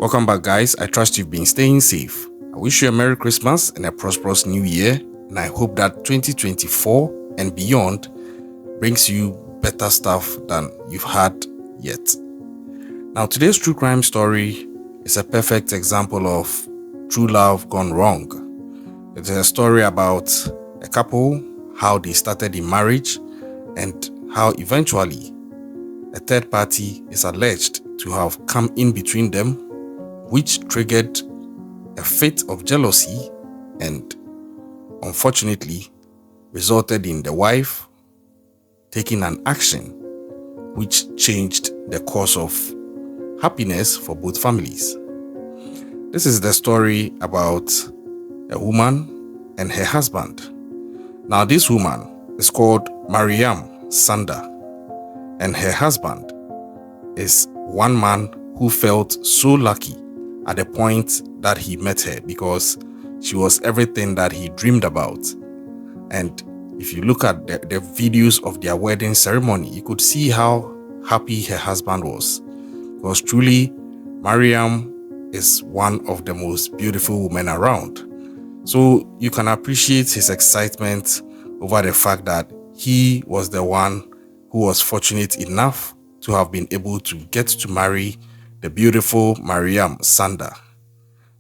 Welcome back, guys. I trust you've been staying safe. I wish you a Merry Christmas and a prosperous New Year, and I hope that 2024 and beyond brings you better stuff than you've had yet. Now, today's true crime story is a perfect example of true love gone wrong. It is a story about a couple, how they started in marriage, and how eventually a third party is alleged to have come in between them, which triggered a fit of jealousy and unfortunately resulted in the wife taking an action which changed the course of happiness for both families. This is the story about a woman and her husband. Now, this woman is called Maryan Sandah, and her husband is one man who felt so lucky at the point that he met her because she was everything that he dreamed about. And if you look at the videos of their wedding ceremony, you could see how happy her husband was. Because truly, Maryan is one of the most beautiful women around. So you can appreciate his excitement over the fact that he was the one who was fortunate enough to have been able to get to marry the beautiful Maryan Sandah.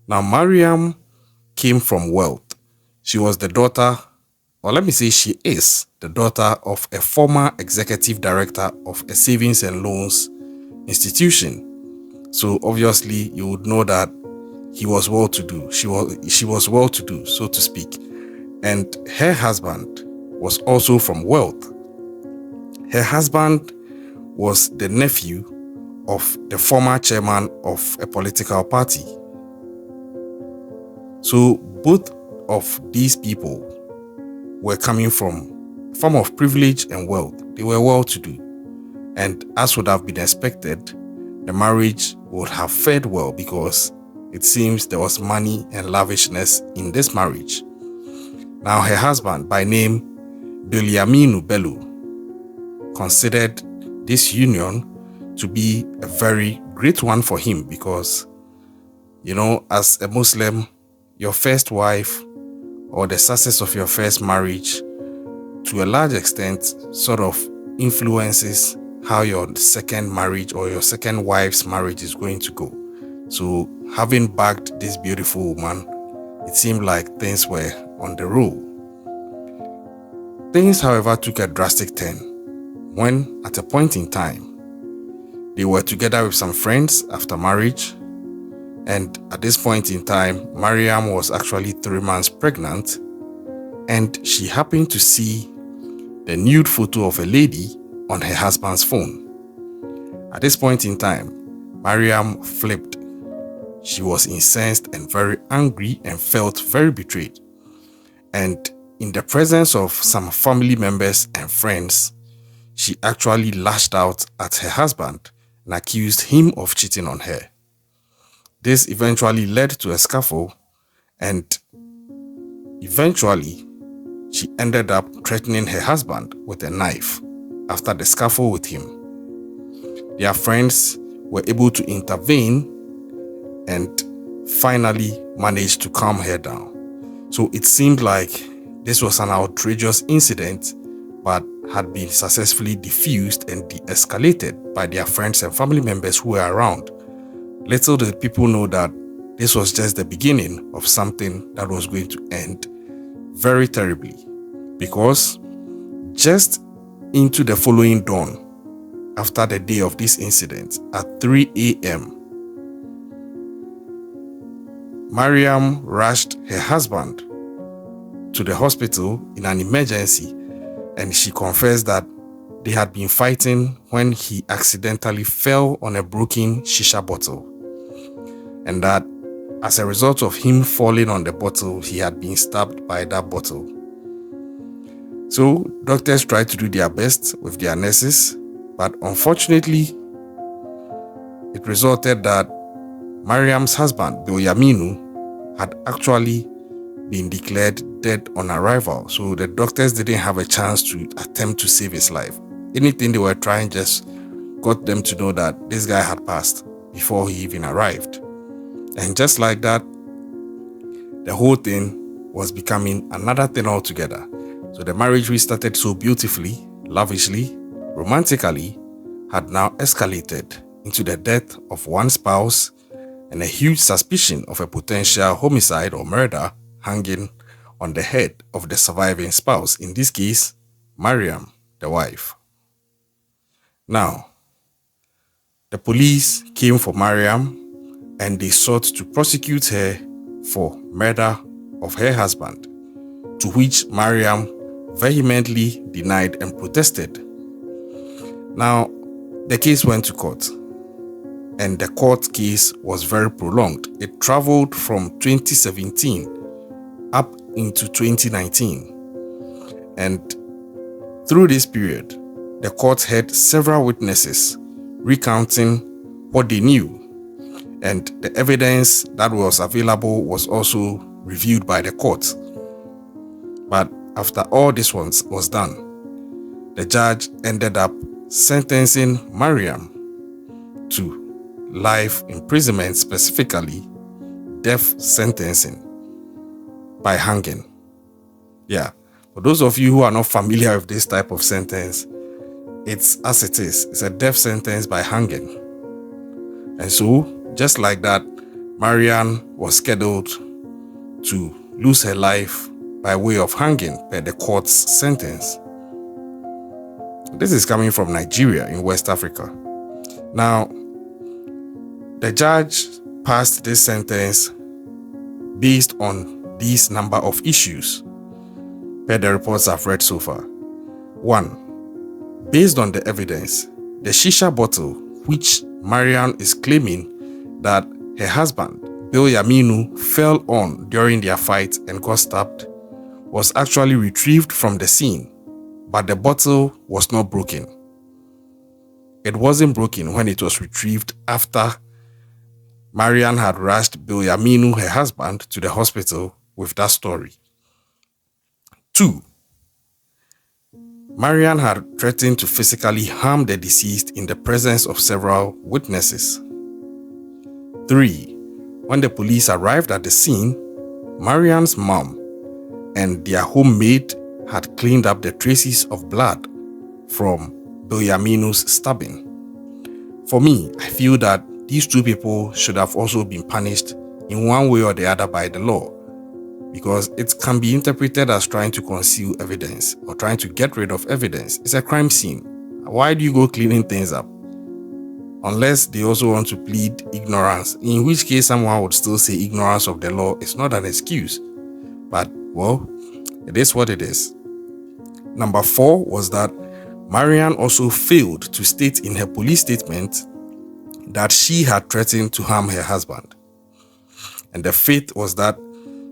Now, Maryan came from wealth. She was the daughter, or let me say she is the daughter of a former executive director of a savings and loans institution. So obviously you would know that he was well-to-do. She was well-to-do, so to speak. And her husband was also from wealth. Her husband was the nephew of the former chairman of a political party. So both of these people were coming from a form of privilege and wealth. They were well-to-do. And as would have been expected, the marriage would have fared well because it seems there was money and lavishness in this marriage. Now, her husband, by name Bilyaminu Bello, considered this union to be a very great one for him because, as a Muslim, your first wife or the success of your first marriage to a large extent sort of influences how your second marriage or your second wife's marriage is going to go. So having bagged this beautiful woman, it seemed like things were on the roll. Things, however, took a drastic turn when, at a point in time, they were together with some friends after marriage, and at this point in time, Maryan was actually 3 months pregnant, and she happened to see the nude photo of a lady on her husband's phone. At this point in time, Maryan flipped. She was incensed and very angry and felt very betrayed. And in the presence of some family members and friends, she actually lashed out at her husband and accused him of cheating on her. This eventually led to a scuffle, and eventually she ended up threatening her husband with a knife after the scuffle with him. Their friends were able to intervene and finally managed to calm her down. So it seemed like this was an outrageous incident, but had been successfully diffused and de-escalated by their friends and family members who were around. Little did people know that this was just the beginning of something that was going to end very terribly, because just into the following dawn, after the day of this incident, at 3 a.m., Maryan rushed her husband to the hospital in an emergency, and she confessed that they had been fighting when he accidentally fell on a broken shisha bottle, and that as a result of him falling on the bottle, he had been stabbed by that bottle. So doctors tried to do their best with their nurses, but unfortunately, it resulted that Maryan's husband, Bilyaminu, had actually been declared dead on arrival. So the doctors didn't have a chance to attempt to save his life. Anything they were trying just got them to know that this guy had passed before he even arrived. And just like that, the whole thing was becoming another thing altogether. So the marriage we started so beautifully, lavishly, romantically, had now escalated into the death of one spouse and a huge suspicion of a potential homicide or murder hanging on the head of the surviving spouse, in this case, Maryan, the wife. Now, the police came for Maryan and they sought to prosecute her for murder of her husband, to which Maryan vehemently denied and protested. Now, the case went to court, and the court case was very prolonged. It traveled from 2017 up into 2019. And through this period, the court heard several witnesses recounting what they knew, and the evidence that was available was also reviewed by the court. But after all this was done, the judge ended up sentencing Maryan to life imprisonment, specifically death sentencing by hanging. Yeah, for those of you who are not familiar with this type of sentence, it's as it is. It's a death sentence by hanging. And so, just like that, Maryan was scheduled to lose her life by way of hanging per the court's sentence. This is coming from Nigeria in West Africa. Now, the judge passed this sentence based on these number of issues per the reports I've read so far. 1. Based on the evidence, the shisha bottle which Maryan is claiming that her husband, Bilyaminu, fell on during their fight and got stabbed was actually retrieved from the scene, but the bottle was not broken. It wasn't broken when it was retrieved after Maryan had rushed Bilyaminu, her husband, to the hospital with that story. 2. Maryan had threatened to physically harm the deceased in the presence of several witnesses. 3. When the police arrived at the scene, Maryan's mom and their homemaid had cleaned up the traces of blood from Bilyaminu's stabbing. For me, I feel that these two people should have also been punished in one way or the other by the law, because it can be interpreted as trying to conceal evidence or trying to get rid of evidence. It's a crime scene. Why do you go cleaning things up? Unless they also want to plead ignorance, in which case someone would still say ignorance of the law is not an excuse. But, well, it is what it is. Number 4 was that Maryan also failed to state in her police statement that she had threatened to harm her husband. And the 5th was that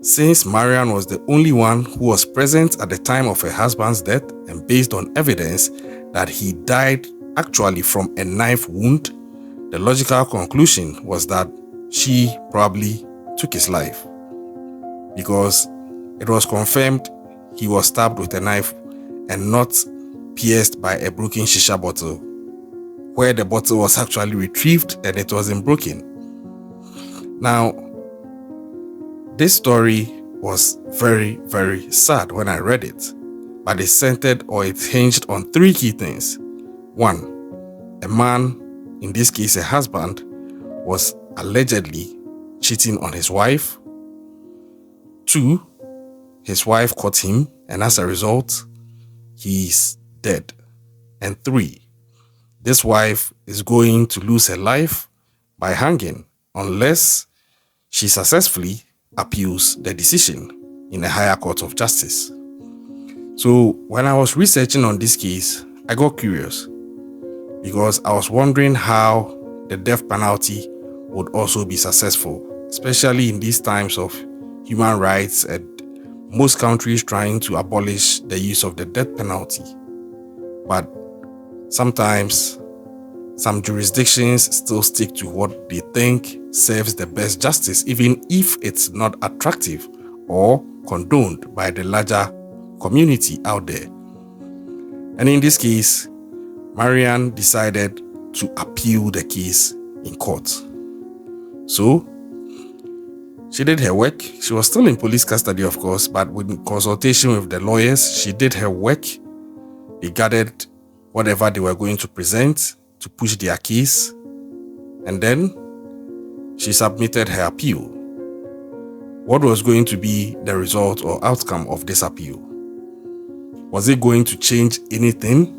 since Maryan was the only one who was present at the time of her husband's death, and based on evidence that he died actually from a knife wound, the logical conclusion was that she probably took his life, because it was confirmed he was stabbed with a knife and not pierced by a broken shisha bottle, where the bottle was actually retrieved and it wasn't broken. Now, this story was very, very sad when I read it, but it centered or it hinged on 3 key things. 1, a man, in this case a husband, was allegedly cheating on his wife. 2, his wife caught him, and as a result, he's dead. And 3, this wife is going to lose her life by hanging unless she successfully appeals the decision in a higher court of justice. So when I was researching on this case, I got curious because I was wondering how the death penalty would also be successful, especially in these times of human rights and most countries trying to abolish the use of the death penalty. But sometimes some jurisdictions still stick to what they think serves the best justice, even if it's not attractive or condoned by the larger community out there. And in this case, Maryan decided to appeal the case in court. So, She did her work. She was still in police custody, of course, but with consultation with the lawyers, she did her work. They gathered whatever they were going to present to push their case, and then she submitted her appeal. What was going to be the result or outcome of this appeal? Was it going to change anything?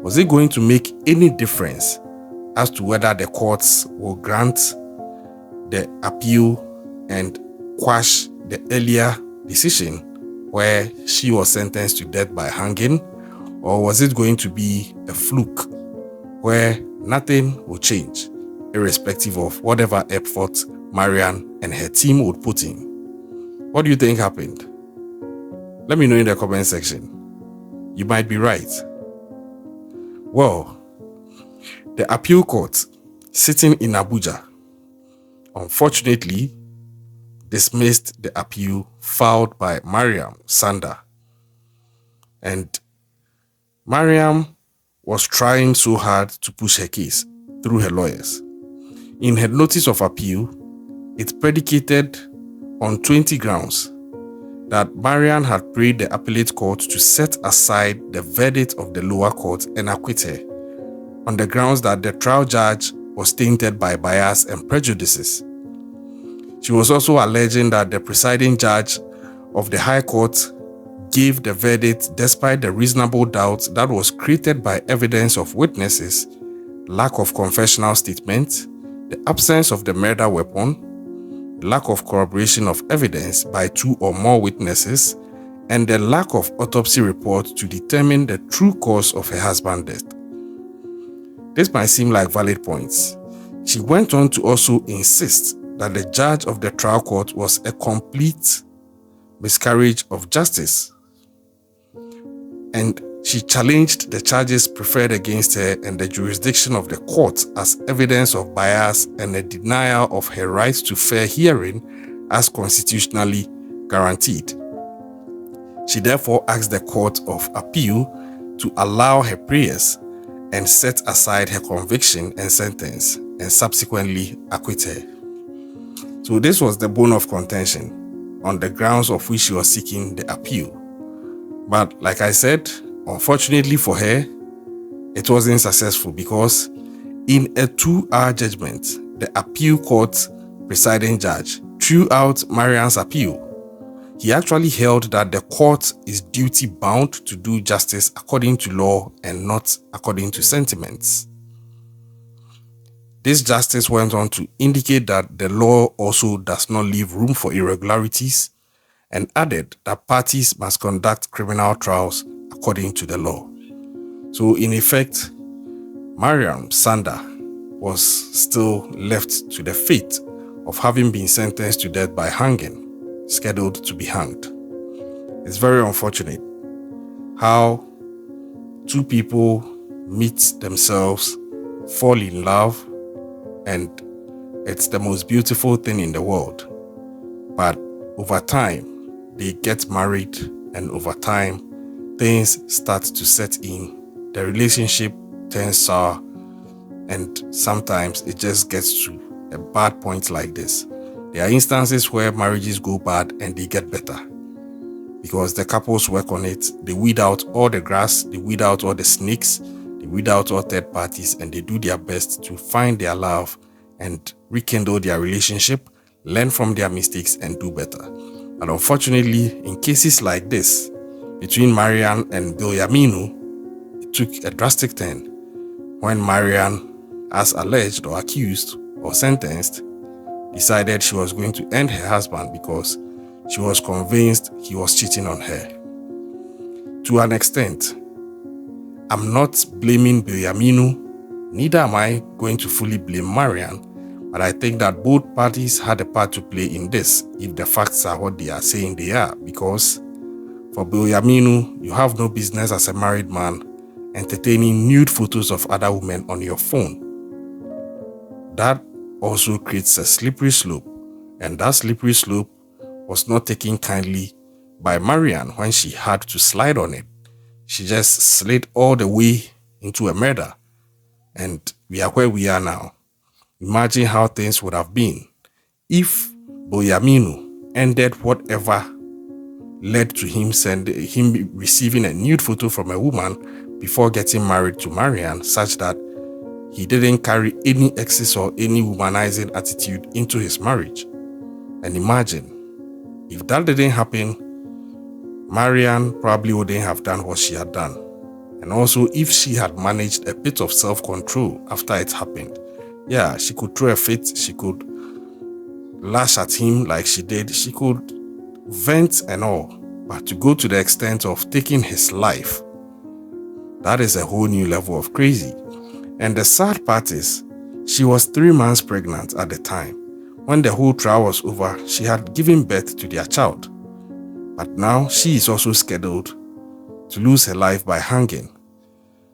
Was it going to make any difference as to whether the courts will grant the appeal and quash the earlier decision where she was sentenced to death by hanging? Or was it going to be a fluke where nothing will change, irrespective of whatever effort Maryan and her team would put in? What do you think happened? Let me know in the comment section. You might be right. Well, the appeal court sitting in Abuja unfortunately dismissed the appeal filed by Maryan Sandah. And Maryan was trying so hard to push her case through her lawyers. In her notice of appeal, it predicated on 20 grounds that Maryan had prayed the appellate court to set aside the verdict of the lower court and acquit her on the grounds that the trial judge was tainted by bias and prejudices. She was also alleging that the presiding judge of the High Court gave the verdict despite the reasonable doubt that was created by evidence of witnesses, lack of confessional statements, the absence of the murder weapon, lack of corroboration of evidence by 2 or more witnesses, and the lack of autopsy report to determine the true cause of her husband's death. This might seem like valid points. She went on to also insist that the judge of the trial court was a complete miscarriage of justice, and she challenged the charges preferred against her and the jurisdiction of the court as evidence of bias and a denial of her right to fair hearing as constitutionally guaranteed. She therefore asked the Court of Appeal to allow her prayers and set aside her conviction and sentence and subsequently acquit her. So this was the bone of contention on the grounds of which she was seeking the appeal. But like I said, unfortunately for her, it wasn't successful because in a 2-hour judgment, the appeal court presiding judge threw out Maryan's appeal. He actually held that the court is duty bound to do justice according to law and not according to sentiments. This justice went on to indicate that the law also does not leave room for irregularities, and added that parties must conduct criminal trials according to the law. So in effect, Maryan Sandah was still left to the fate of having been sentenced to death by hanging, scheduled to be hanged. It's very unfortunate how 2 people meet themselves, fall in love, and it's the most beautiful thing in the world. But over time, they get married, and over time, things start to set in. The relationship turns sour, and sometimes it just gets to a bad point like this. There are instances where marriages go bad and they get better because the couples work on it. They weed out all the grass, they weed out all the snakes, they weed out all third parties, and they do their best to find their love and rekindle their relationship, learn from their mistakes, and do better. And unfortunately, in cases like this, between Maryan and Bilyaminu, it took a drastic turn when Maryan, as alleged or accused or sentenced, decided she was going to end her husband because she was convinced he was cheating on her. To an extent, I'm not blaming Bilyaminu, neither am I going to fully blame Maryan, but I think that both parties had a part to play in this if the facts are what they are saying they are, because for Bilyaminu, you have no business as a married man entertaining nude photos of other women on your phone. That also creates a slippery slope, and that slippery slope was not taken kindly by Maryan when she had to slide on it. She just slid all the way into a murder, and we are where we are now. Imagine how things would have been if Boyaminu ended whatever led to him receiving a nude photo from a woman before getting married to Maryan, such that he didn't carry any excess or any womanizing attitude into his marriage. And imagine, if that didn't happen, Maryan probably wouldn't have done what she had done. And also, if she had managed a bit of self-control after it happened, yeah, she could throw a fit, she could lash at him like she did, she could vent and all. But to go to the extent of taking his life, that is a whole new level of crazy. And the sad part is, she was 3 months pregnant at the time. When the whole trial was over, she had given birth to their child. But now she is also scheduled to lose her life by hanging.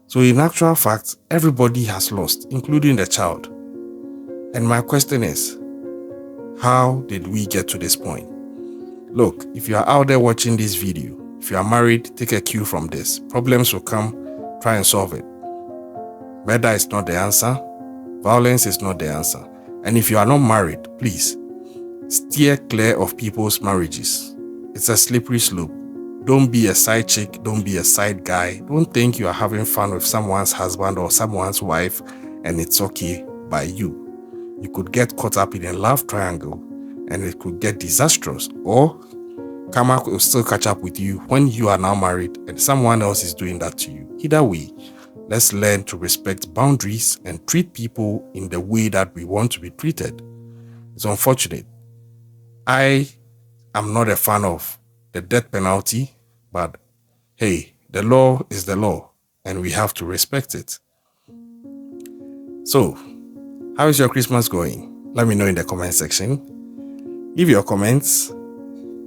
So in actual fact, everybody has lost, including the child. And my question is, how did we get to this point? Look, if you are out there watching this video, if you are married, take a cue from this. Problems will come, try and solve it. Murder is not the answer. Violence is not the answer. And if you are not married, please, steer clear of people's marriages. It's a slippery slope. Don't be a side chick, don't be a side guy. Don't think you are having fun with someone's husband or someone's wife and it's okay by you. You could get caught up in a love triangle and it could get disastrous, or karma will still catch up with you when you are now married and someone else is doing that to you. Either way, let's learn to respect boundaries and treat people in the way that we want to be treated. It's unfortunate. I am not a fan of the death penalty, but hey, the law is the law and we have to respect it. So, how is your Christmas going? Let me know in the comment section. Leave your comments.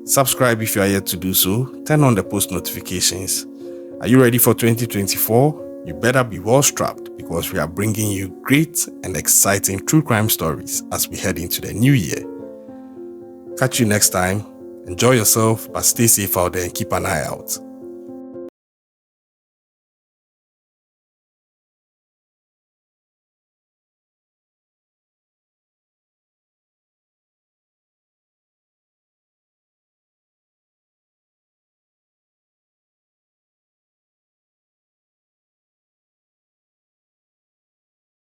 Subscribe if you are yet to do so. Turn on the post notifications. Are you ready for 2024? You better be well strapped because we are bringing you great and exciting true crime stories as we head into the new year. Catch you next time. Enjoy yourself, but stay safe out there and keep an eye out.